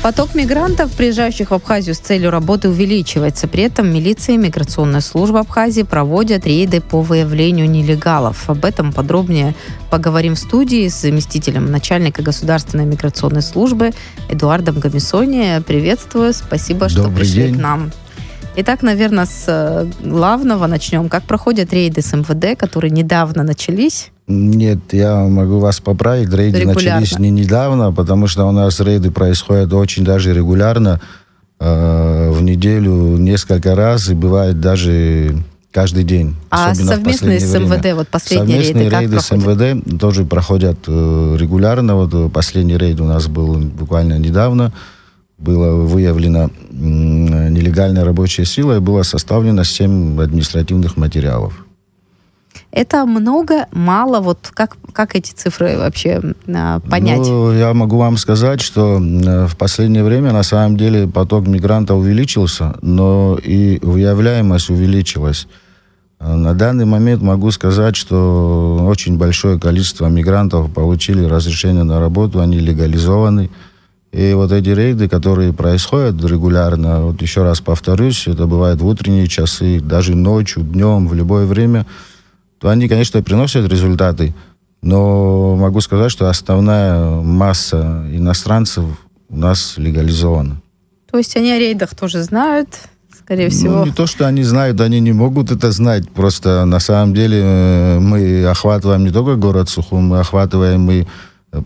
Поток мигрантов, приезжающих в Абхазию с целью работы, увеличивается. При этом милиция и миграционная служба Абхазии проводят рейды по выявлению нелегалов. Об этом подробнее поговорим в студии с заместителем начальника государственной миграционной службы Эдуардом Гамисони. Приветствую, спасибо, что пришли к нам. Итак, наверное, с главного начнем. Как проходят рейды с МВД, которые недавно начались? Нет, я могу вас поправить. Рейды начались не недавно, потому что у нас рейды происходят очень даже регулярно. В неделю несколько раз, и бывает даже каждый день. А совместные с МВД, вот последние рейды, как проходят? Совместные рейды с МВД тоже проходят регулярно. Вот последний рейд у нас был буквально недавно. Было выявлено нелегальная рабочая сила, и было составлено 7 административных материалов. Это много, мало? Вот как эти цифры вообще понять? Ну, я могу вам сказать, что в последнее время на самом деле поток мигрантов увеличился, но и выявляемость увеличилась. На данный момент могу сказать, что очень большое количество мигрантов получили разрешение на работу, они легализованы. И вот эти рейды, которые происходят регулярно, вот еще раз повторюсь, это бывает в утренние часы, даже ночью, днем, в любое время, то они, конечно, приносят результаты. Но могу сказать, что основная масса иностранцев у нас легализована. То есть они о рейдах тоже знают, скорее всего? Ну, не то, что они знают, они не могут это знать. Просто на самом деле мы охватываем не только город Сухум, мы охватываем и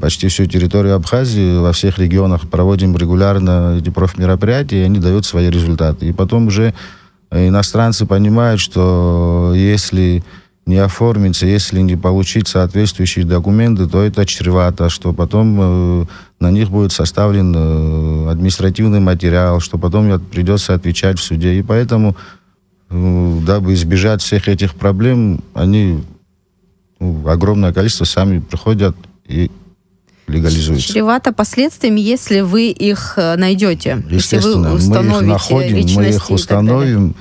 почти всю территорию Абхазии, во всех регионах проводим регулярно эти профмероприятия, и они дают свои результаты. И потом уже иностранцы понимают, что если не оформиться, если не получить соответствующие документы, то это чревато, что потом на них будет составлен административный материал, что потом придется отвечать в суде. И поэтому, дабы избежать всех этих проблем, они, огромное количество, сами приходят и легализуется. Чревато последствиями, если вы их найдете. Естественно, если вы установите мы их находим, мы их установим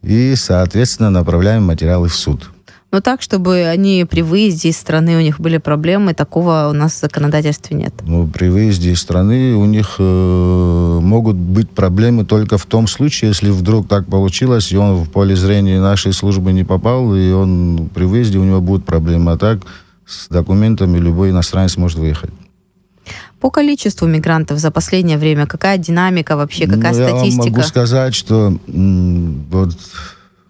и, соответственно, направляем материалы в суд. Но так, чтобы они при выезде из страны у них были проблемы, такого у нас в законодательстве нет. Ну, при выезде из страны у них могут быть проблемы только в том случае, если вдруг так получилось, и он в поле зрения нашей службы не попал, и он при выезде у него будут проблемы. А так с документами любой иностранец может выехать. По количеству мигрантов за последнее время какая динамика вообще, какая статистика? Я вам могу сказать, что вот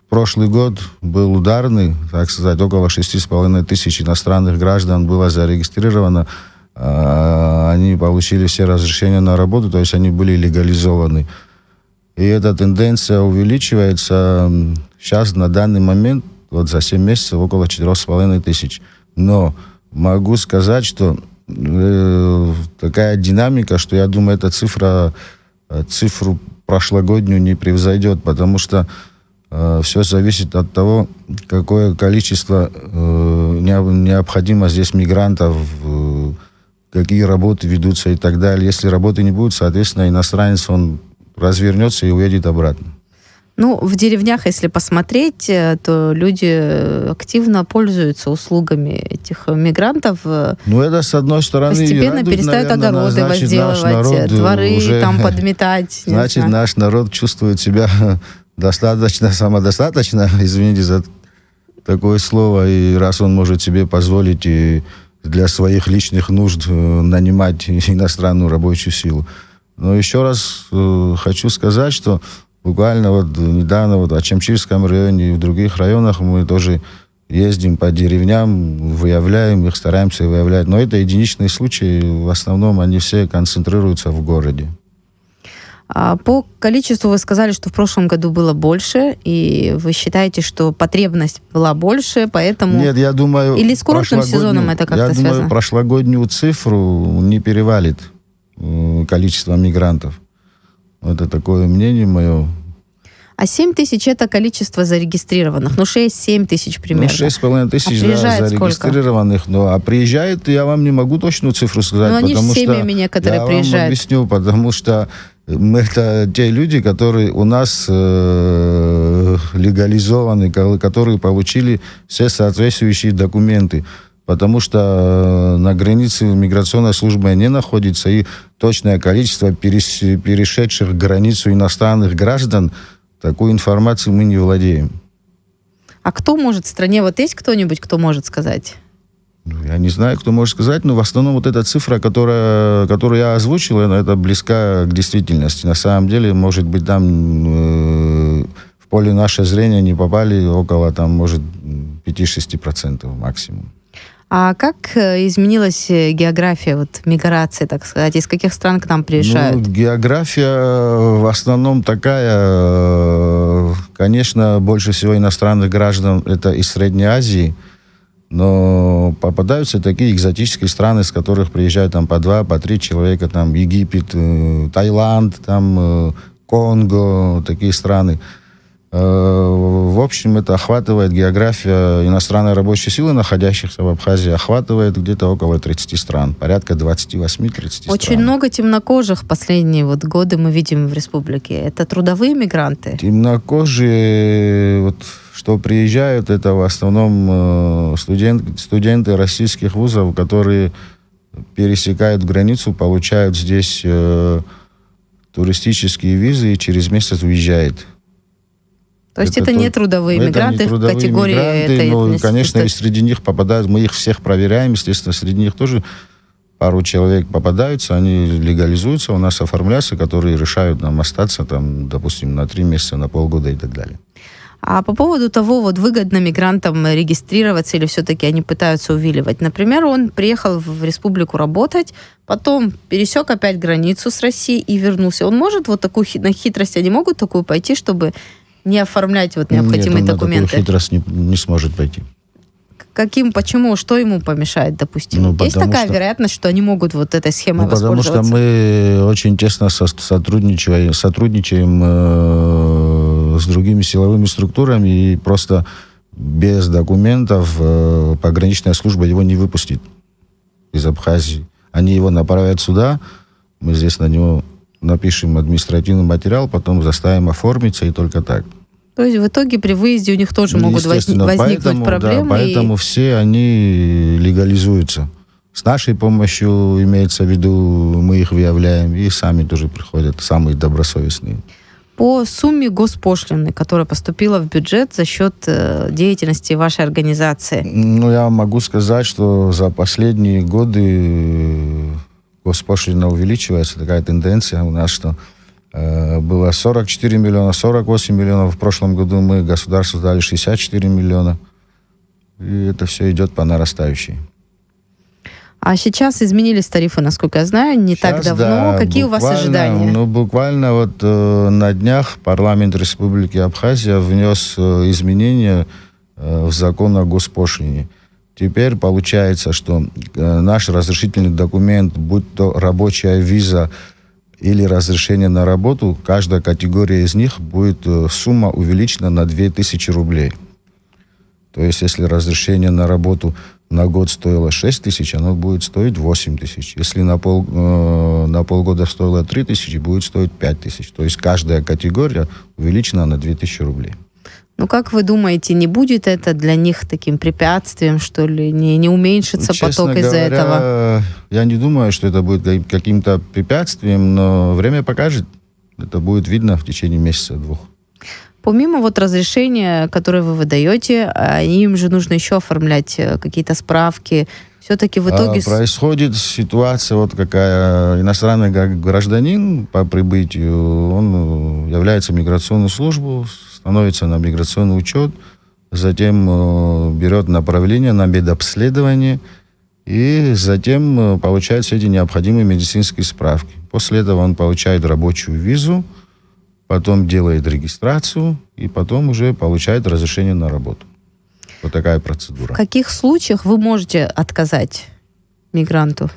прошлый год был ударный, так сказать, около 6,5 тысяч иностранных граждан было зарегистрировано. Они получили все разрешения на работу, то есть они были легализованы. И эта тенденция увеличивается. Сейчас на данный момент, вот за 7 месяцев, около 4,5 тысяч. Но могу сказать, что такая динамика, что я думаю, эта цифру прошлогоднюю не превзойдет, потому что все зависит от того, какое количество необходимо здесь мигрантов, какие работы ведутся и так далее. Если работы не будет, соответственно, иностранец, он развернется и уедет обратно. Ну, в деревнях, если посмотреть, то люди активно пользуются услугами этих мигрантов. Ну, это, с одной стороны, постепенно радует, перестают, наверное, огороды возделывать, дворы уже, там подметать. Значит, наш народ чувствует себя достаточно самодостаточно, извините за такое слово, и раз он может себе позволить и для своих личных нужд нанимать иностранную рабочую силу. Но еще раз хочу сказать, что буквально вот недавно вот в Ачамчирском районе и в других районах мы тоже ездим по деревням, выявляем их, стараемся выявлять. Но это единичные случаи, в основном они все концентрируются в городе. По количеству вы сказали, что в прошлом году было больше, и вы считаете, что потребность была больше, поэтому... Нет, я думаю... Или с курортным сезоном это как-то связано? Я думаю, прошлогоднюю цифру не перевалит количество мигрантов. Это такое мнение мое. А 7 тысяч это количество зарегистрированных. Ну, 6-7 тысяч примерно. Ну, 6,5 тысяч зарегистрированных. Ну, а приезжает, я вам не могу точную цифру сказать. Но они же семьями некоторые приезжают. Я вам объясню, потому что это те люди, которые у нас легализованы, которые получили все соответствующие документы. потому что на границе миграционная служба не находится, и точное количество перешедших границу иностранных граждан, такую информацию мы не владеем. А кто может в стране, вот есть кто-нибудь, кто может сказать? Я не знаю, кто может сказать, но в основном вот эта цифра, которую я озвучил, это близка к действительности. На самом деле, может быть, там в поле нашего зрения не попали около, там, может, 5-6% максимум. А как изменилась география вот, миграции, так сказать? Из каких стран к нам приезжают? Ну, география в основном такая, конечно, больше всего иностранных граждан это из Средней Азии, но попадаются такие экзотические страны, с которых приезжают там по 2, по 3 человека, там Египет, Таиланд, там Конго, такие страны. В общем, это охватывает география иностранной рабочей силы, находящихся в Абхазии, охватывает где-то около 30 стран, порядка 28-30 стран. Очень много темнокожих последние вот годы мы видим в республике. Это трудовые мигранты? Темнокожие, вот, что приезжают, это в основном студенты российских вузов, которые пересекают границу, получают здесь туристические визы и через месяц уезжают. То есть это не трудовые мигранты, в категории этой но, конечно, и среди них попадают, мы их всех проверяем, естественно, среди них тоже пару человек попадаются, они легализуются, у нас оформляются, которые решают нам остаться, там, допустим, на 3 месяца, на полгода и так далее. А по поводу того, вот выгодно мигрантам регистрироваться или все-таки они пытаются увиливать. Например, он приехал в республику работать, потом пересек опять границу с Россией и вернулся. Он может вот такую хитрость, они могут такую пойти, чтобы не оформлять вот необходимые документы? Нет, он на такую хитрость не сможет пойти. Почему? Что ему помешает, допустим? Есть такая вероятность, что они могут вот этой схемой воспользоваться? Потому что мы очень тесно сотрудничаем с другими силовыми структурами, и просто без документов пограничная служба его не выпустит из Абхазии. Они его направят сюда, мы здесь на него напишем административный материал, потом заставим оформиться, и только так. То есть в итоге при выезде у них тоже могут возникнуть проблемы? Да, поэтому все они легализуются. С нашей помощью, имеется в виду, мы их выявляем, и сами тоже приходят, самые добросовестные. По сумме госпошлины, которая поступила в бюджет за счет деятельности вашей организации? Ну, я могу сказать, что за последние годы госпошлина увеличивается, такая тенденция у нас, что было 44 миллиона, 48 миллионов. В прошлом году мы государству дали 64 миллиона. И это все идет по нарастающей. А сейчас изменились тарифы, насколько я знаю, не сейчас, так давно. Да, какие у вас ожидания? Ну, буквально вот на днях парламент Республики Абхазия внес изменения в закон о госпошлине. Теперь получается, что наш разрешительный документ, будь то рабочая виза или разрешение на работу, каждая категория из них будет сумма увеличена на 2000 рублей. То есть, если разрешение на работу на год стоило 6 тысяч, оно будет стоить 8 тысяч. Если на полгода стоило 3 тысячи, будет стоить 5 тысяч. То есть, каждая категория увеличена на 2000 рублей. Ну, как вы думаете, не будет это для них таким препятствием, что ли? Не уменьшится поток из-за этого? Я не думаю, что это будет каким-то препятствием, но время покажет. Это будет видно в течение месяца-двух. Помимо вот разрешения, которое вы выдаете, им же нужно еще оформлять какие-то справки. Все-таки в итоге... Происходит ситуация вот какая. Иностранный гражданин по прибытию, он является в миграционную службу, становится на миграционный учет, затем берет направление на медобследование, и затем получает все эти необходимые медицинские справки. После этого он получает рабочую визу, потом делает регистрацию, и потом уже получает разрешение на работу. Вот такая процедура. В каких случаях вы можете отказать мигранту?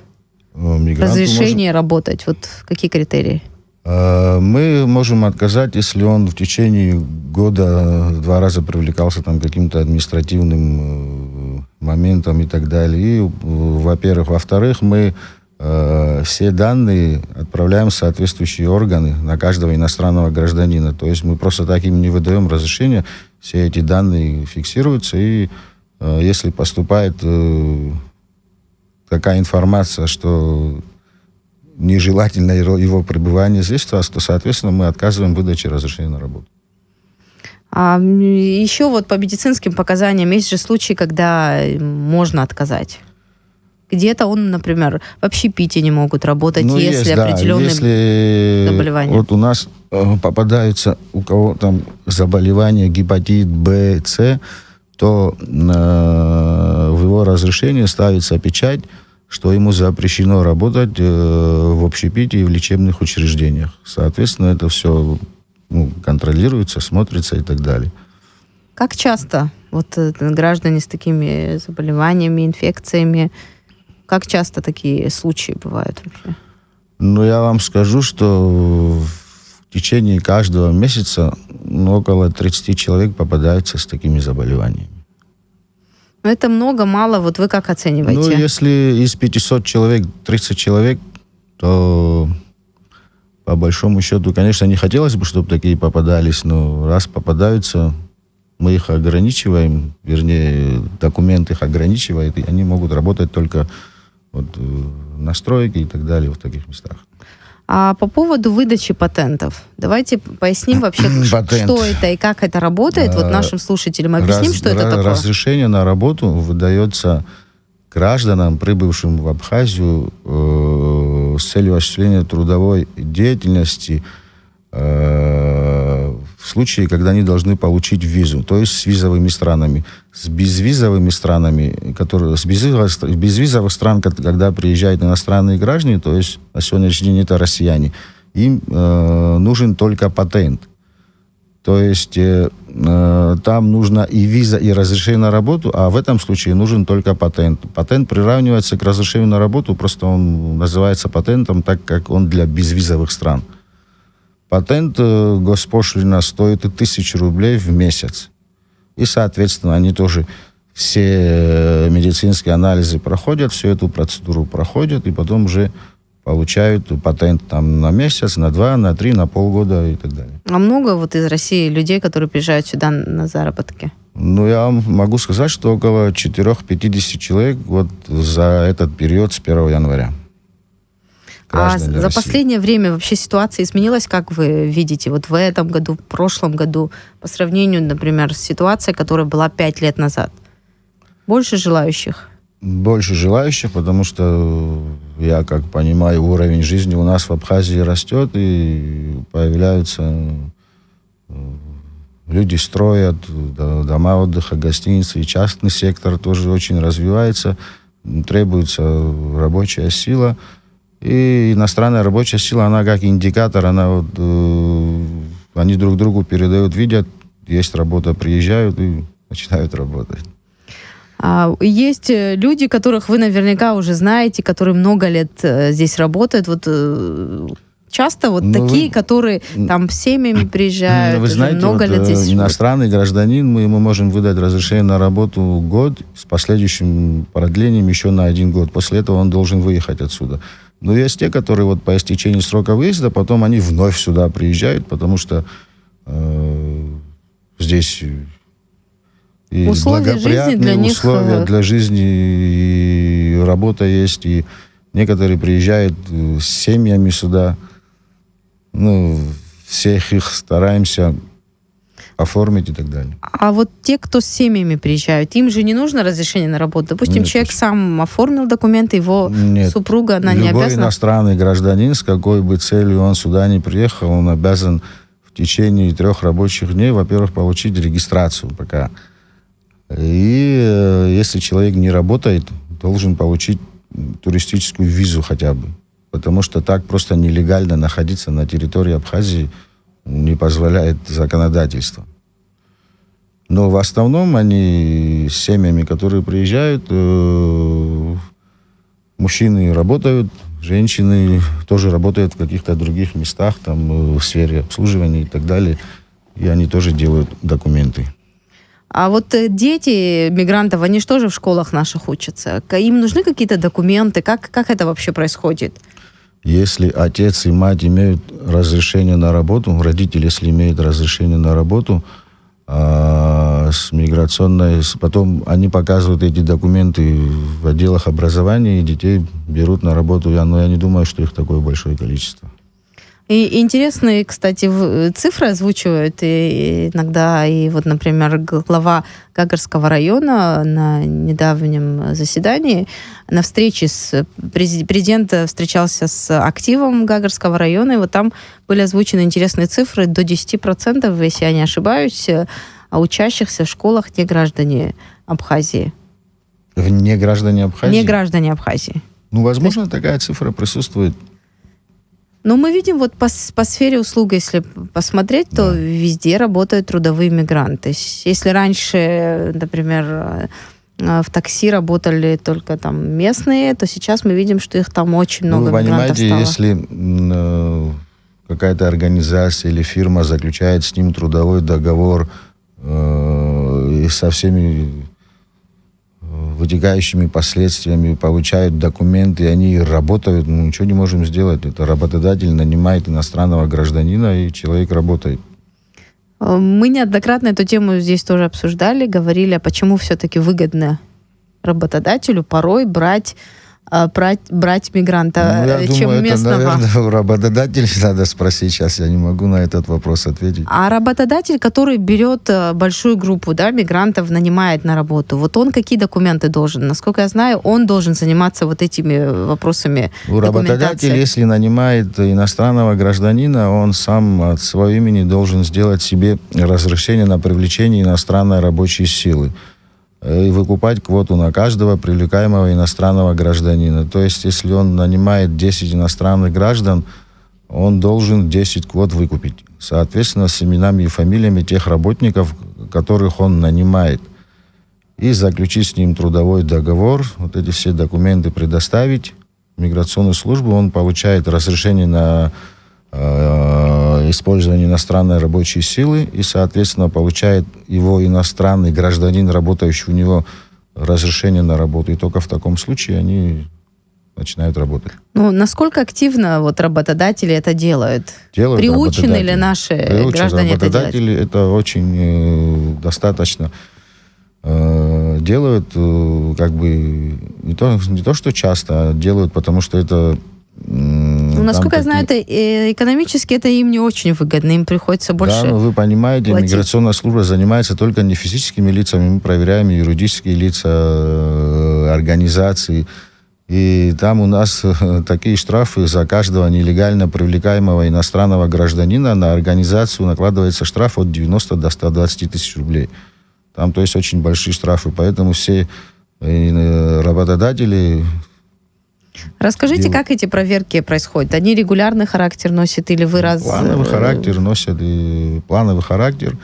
Разрешение работать? Вот какие критерии? Мы можем отказать, если он в течение года 2 раза привлекался там каким-то административным моментом и так далее. И, во-первых. Во-вторых, мы все данные отправляем в соответствующие органы на каждого иностранного гражданина. То есть мы просто так им не выдаем разрешение. Все эти данные фиксируются, и Если поступает такая информация, что нежелательно его пребывание здесь, то, соответственно, мы отказываем в выдаче разрешения на работу. А еще вот по медицинским показаниям есть же случаи, когда можно отказать. Где-то он, например, в общепите не могут работать, если определенные заболевания. Вот у нас попадаются, у кого там заболевание гепатит Б, С, то в его разрешении ставится печать, что ему запрещено работать в общепите и в лечебных учреждениях. Соответственно, это все контролируется, смотрится и так далее. Как часто вот граждане с такими заболеваниями, инфекциями, как часто такие случаи бывают вообще? Ну, я вам скажу, что в течение каждого месяца около 30 человек попадаются с такими заболеваниями. Но это много, мало, вот вы как оцениваете? Ну, если из 500 человек 30 человек, то по большому счету, конечно, не хотелось бы, чтобы такие попадались, но раз попадаются, мы их ограничиваем, вернее, документ их ограничивает, и они могут работать только вот на стройке и так далее, в таких местах. А по поводу выдачи патентов, давайте поясним вообще, что это и как это работает. Вот нашим слушателям объясним, что это такое. Разрешение на работу выдается гражданам, прибывшим в Абхазию с целью осуществления трудовой деятельности в случае, когда они должны получить визу, то есть с визовыми странами. С безвизовыми странами, с безвизовых стран, когда приезжают иностранные граждане, то есть на сегодняшний день это россияне, им нужен только патент. То есть там нужна и виза, и разрешение на работу, а в этом случае нужен только патент. Патент приравнивается к разрешению на работу, просто он называется патентом, так как он для безвизовых стран. Патент госпошлина стоит 1000 рублей в месяц. И, соответственно, они тоже все медицинские анализы проходят, всю эту процедуру проходят, и потом уже получают патент там на месяц, на 2, на 3, на полгода и так далее. А много вот из России людей, которые приезжают сюда на заработки? Ну, я вам могу сказать, что около 4-50 человек вот за этот период с 1 января. А за последнее время вообще ситуация изменилась, как вы видите, вот в этом году, в прошлом году, по сравнению, например, с ситуацией, которая была 5 лет назад? Больше желающих? Больше желающих, потому что, я как понимаю, уровень жизни у нас в Абхазии растет, и появляются люди строят дома отдыха, гостиницы, и частный сектор тоже очень развивается, требуется рабочая сила. И иностранная рабочая сила, она как индикатор, они друг другу передают, видят, есть работа, приезжают и начинают работать. Есть люди, которых вы наверняка уже знаете, которые много лет здесь работают. Вот часто вот такие, которые там с семьями приезжают, вы знаете, много лет здесь живут. Иностранный гражданин, мы ему можем выдать разрешение на работу год с последующим продлением еще на 1 год. После этого он должен выехать отсюда. Но есть те, которые вот по истечении срока выезда, потом они вновь сюда приезжают, потому что здесь и благоприятные условия для жизни, и работа есть, и некоторые приезжают с семьями сюда. Ну, всех их стараемся оформить и так далее. А вот те, кто с семьями приезжают, им же не нужно разрешение на работу? Допустим, человек сам оформил документы, его супруга, она не обязана? Любой иностранный гражданин, с какой бы целью он сюда не приехал, он обязан в течение 3 рабочих дней, во-первых, получить регистрацию пока. И если человек не работает, должен получить туристическую визу хотя бы. Потому что так просто нелегально находиться на территории Абхазии не позволяет законодательство. Но в основном они с семьями, которые приезжают, мужчины работают, женщины тоже работают в каких-то других местах, там в сфере обслуживания и так далее. И они тоже делают документы. А вот дети мигрантов, они же тоже в школах наших учатся. Им нужны какие-то документы? Как это вообще происходит? Если отец и мать имеют разрешение на работу, родители, если имеют разрешение на работу, с миграционной... Потом они показывают эти документы в отделах образования, и детей берут на работу. Но я не думаю, что их такое большое количество. И интересные, кстати, цифры озвучивают и иногда. И вот, например, глава Гагарского района на недавнем заседании на встрече с президент встречался с активом Гагарского района, и вот там были озвучены интересные цифры. До 10%, если я не ошибаюсь, учащихся в школах не граждане Абхазии. Не граждане Абхазии? Не граждане Абхазии. Ну, возможно, такая цифра присутствует. Но мы видим, вот по сфере услуг, если посмотреть, то везде работают трудовые мигранты. Если раньше, например, в такси работали только там местные, то сейчас мы видим, что их там очень много мигрантов стало. Вы понимаете, если какая-то организация или фирма заключает с ним трудовой договор и со всеми вытекающими последствиями получают документы, и они работают, мы ничего не можем сделать. Это работодатель нанимает иностранного гражданина, и человек работает. Мы неоднократно эту тему здесь тоже обсуждали, говорили, а почему все-таки выгодно работодателю порой брать мигранта, я чем думаю, местного. Это, наверное, у работодателя надо спросить. Сейчас я не могу на этот вопрос ответить. А работодатель, который берет большую группу мигрантов, нанимает на работу, вот он какие документы должен? Насколько я знаю, он должен заниматься вот этими вопросами Работодатель, если нанимает иностранного гражданина, он сам от своего имени должен сделать себе разрешение на привлечение иностранной рабочей силы и выкупать квоту на каждого привлекаемого иностранного гражданина. То есть, если он нанимает 10 иностранных граждан, он должен 10 квот выкупить. Соответственно, с именами и фамилиями тех работников, которых он нанимает. И заключить с ним трудовой договор, вот эти все документы предоставить в миграционную службу, он получает разрешение на использование иностранной рабочей силы и, соответственно, получает его иностранный гражданин, работающий у него, разрешение на работу. И только в таком случае они начинают работать. Ну, насколько активно вот работодатели это делают? Приучены ли наши граждане это делать? Работодатели это очень достаточно делают, как бы, не то, что часто, а делают, потому что это... насколько я знаю, это экономически это им не очень выгодно, им приходится больше. Да, но вы понимаете, платить. Миграционная служба занимается только не физическими лицами, мы проверяем юридические лица, организации. И там у нас такие штрафы за каждого нелегально привлекаемого иностранного гражданина на организацию накладывается штраф от 90 до 120 тысяч рублей. Там, то есть, очень большие штрафы, поэтому все работодатели... Расскажите, как эти проверки происходят? Они регулярный характер носят или вы раз... Плановый характер носят, и плановый характер.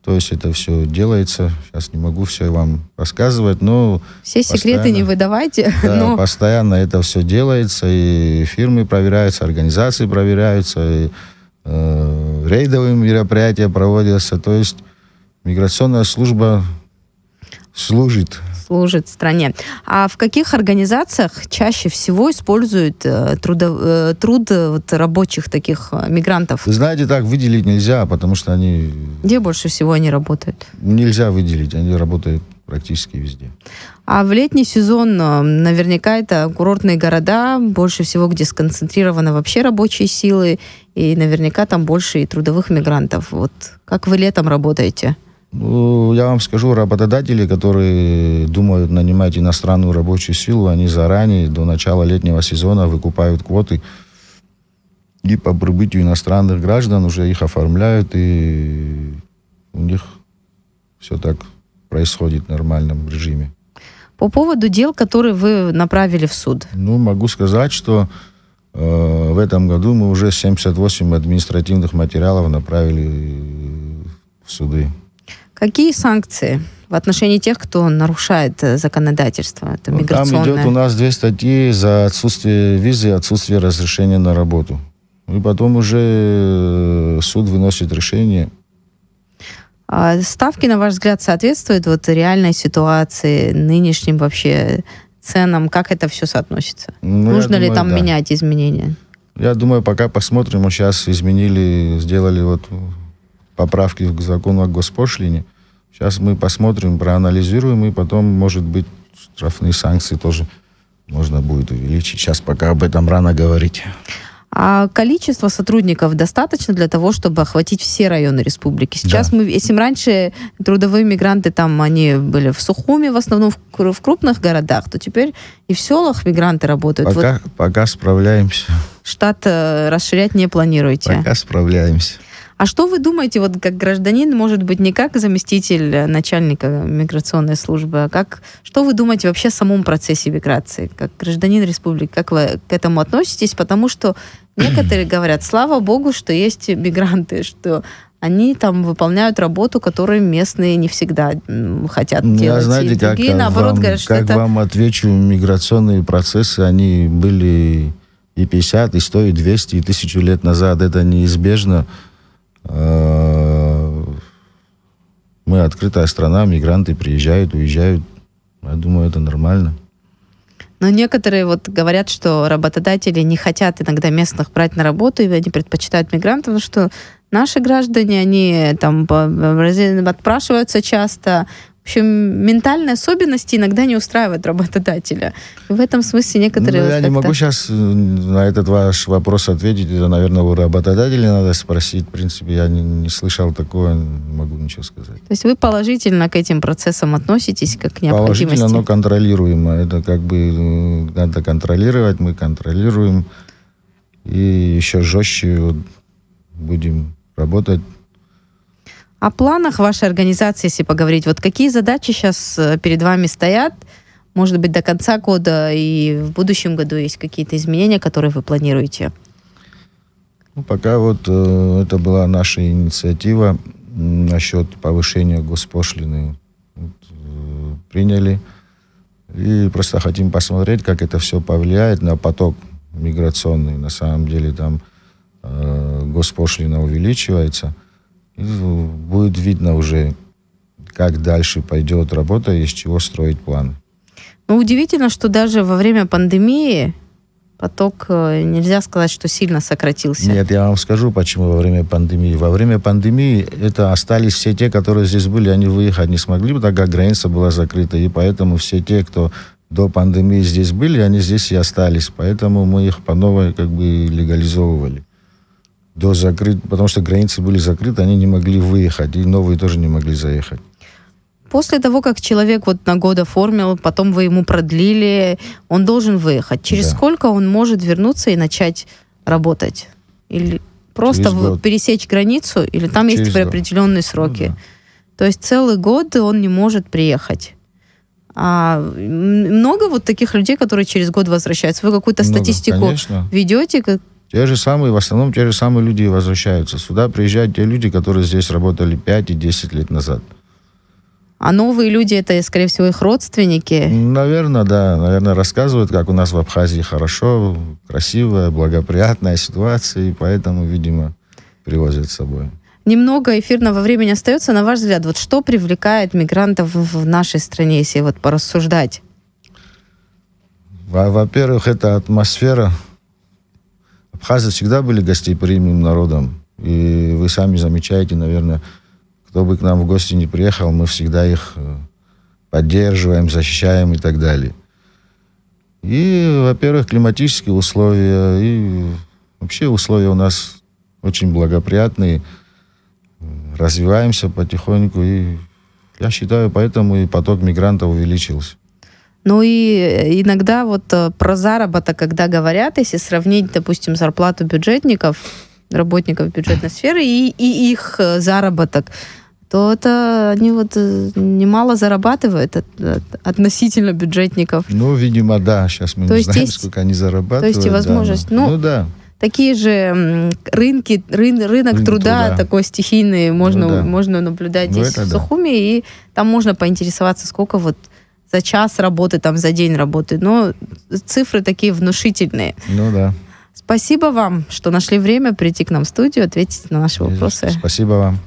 То есть это все делается. Сейчас не могу все вам рассказывать, но... Все секреты не выдавайте. Да, но... постоянно это все делается, и фирмы проверяются, организации проверяются, и рейдовые мероприятия проводятся. То есть миграционная служба служит стране. А в каких организациях чаще всего используют труд вот, рабочих таких мигрантов? Вы знаете, так выделить нельзя, потому что они... Где больше всего они работают? Нельзя выделить, они работают практически везде. А в летний сезон наверняка это курортные города, больше всего, где сконцентрированы вообще рабочие силы, и наверняка там больше и трудовых мигрантов. Вот как вы летом работаете? Ну, я вам скажу, работодатели, которые думают нанимать иностранную рабочую силу, они заранее, до начала летнего сезона, выкупают квоты. И по прибытию иностранных граждан уже их оформляют, и у них все так происходит в нормальном режиме. По поводу дел, которые вы направили в суд. Ну, могу сказать, что в этом году мы уже 78 административных материалов направили в суды. Какие санкции в отношении тех, кто нарушает законодательство? Это миграционное. Там идет у нас 2 статьи за отсутствие визы и отсутствие разрешения на работу. И потом уже суд выносит решение. А ставки, на ваш взгляд, соответствуют вот реальной ситуации, нынешним вообще ценам? Как это все соотносится? Ну, Нужно ли думаю, там да. менять изменения? Я думаю, пока посмотрим. Мы сейчас сделали вот поправки к закону о госпошлине. Сейчас мы посмотрим, проанализируем, и потом, может быть, штрафные санкции тоже можно будет увеличить. Сейчас пока об этом рано говорить. А количество сотрудников достаточно для того, чтобы охватить все районы республики? Сейчас если раньше трудовые мигранты там, они были в Сухуми, в основном в крупных городах, то теперь и в селах мигранты работают. Пока справляемся. Штат расширять не планируете? Пока справляемся. А что вы думаете, вот как гражданин, может быть, не как заместитель начальника миграционной службы, а что вы думаете вообще о самом процессе миграции? Как гражданин республики, как вы к этому относитесь? Потому что некоторые говорят, слава богу, что есть мигранты, что они там выполняют работу, которую местные не всегда хотят делать. Знаете, и другие, наоборот, говорят, что это... вам отвечу, миграционные процессы, они были и 50, и 100, и 200, и 1000 лет назад. Это неизбежно. Мы открытая страна, мигранты приезжают, уезжают. Я думаю, это нормально. Но некоторые вот говорят, что работодатели не хотят иногда местных брать на работу, и они предпочитают мигрантов, потому что наши граждане, они там отпрашиваются часто. В общем, ментальные особенности иногда не устраивают работодателя. И в этом смысле некоторые... Я не могу сейчас на этот ваш вопрос ответить. Это, наверное, у работодателя надо спросить. В принципе, я не слышал такого, не могу ничего сказать. То есть вы положительно к этим процессам относитесь, как к необходимости? Положительно, но контролируемо. Это как бы надо контролировать, мы контролируем. И еще жестче будем работать. О планах вашей организации, если поговорить, вот какие задачи сейчас перед вами стоят? Может быть, до конца года и в будущем году есть какие-то изменения, которые вы планируете? Пока вот это была наша инициатива насчет повышения госпошлины. Приняли. И просто хотим посмотреть, как это все повлияет на поток миграционный. На самом деле там госпошлина увеличивается. И будет видно уже, как дальше пойдет работа и из чего строить план. Ну, удивительно, что даже во время пандемии поток, нельзя сказать, что сильно сократился. Нет, я вам скажу, почему во время пандемии. Во время пандемии это остались все те, которые здесь были, они выехать не смогли, так как граница была закрыта. И поэтому все те, кто до пандемии здесь были, они здесь и остались. Поэтому мы их по новой как бы легализовывали. Потому что границы были закрыты, они не могли выехать, и новые тоже не могли заехать. После того, как человек вот на год оформил, потом вы ему продлили, он должен выехать. Через сколько он может вернуться и начать работать? Или просто пересечь границу, или там есть определенные сроки? То есть целый год он не может приехать. А много вот таких людей, которые через год возвращаются? Вы какую-то статистику ведете? В основном те же самые люди возвращаются. Сюда приезжают те люди, которые здесь работали 5 и 10 лет назад. А новые люди, это, скорее всего, их родственники? Наверное, да. Наверное, рассказывают, как у нас в Абхазии хорошо, красивая, благоприятная ситуация, и поэтому, видимо, привозят с собой. Немного эфирного времени остается. На ваш взгляд, вот что привлекает мигрантов в нашей стране, если вот порассуждать? Во-первых, это атмосфера. Абхазы всегда были гостеприимным народом. И вы сами замечаете, наверное, кто бы к нам в гости не приехал, мы всегда их поддерживаем, защищаем и так далее. И, во-первых, климатические условия. И вообще условия у нас очень благоприятные. Развиваемся потихоньку. И я считаю, поэтому и поток мигрантов увеличился. Ну и иногда вот про заработок, когда говорят, если сравнить, допустим, зарплату бюджетников, работников бюджетной сферы и их заработок, то это они вот немало зарабатывают относительно бюджетников. Ну, видимо, да. Сейчас мы не знаем, сколько они зарабатывают. То есть и возможность. Да. Да. Такие же рынок труда такой стихийный можно наблюдать здесь в Сухуми, и там можно поинтересоваться, сколько вот за час работы, там, за день работы. Но цифры такие внушительные. Ну да. Спасибо вам, что нашли время прийти к нам в студию, ответить на наши вопросы. Спасибо вам.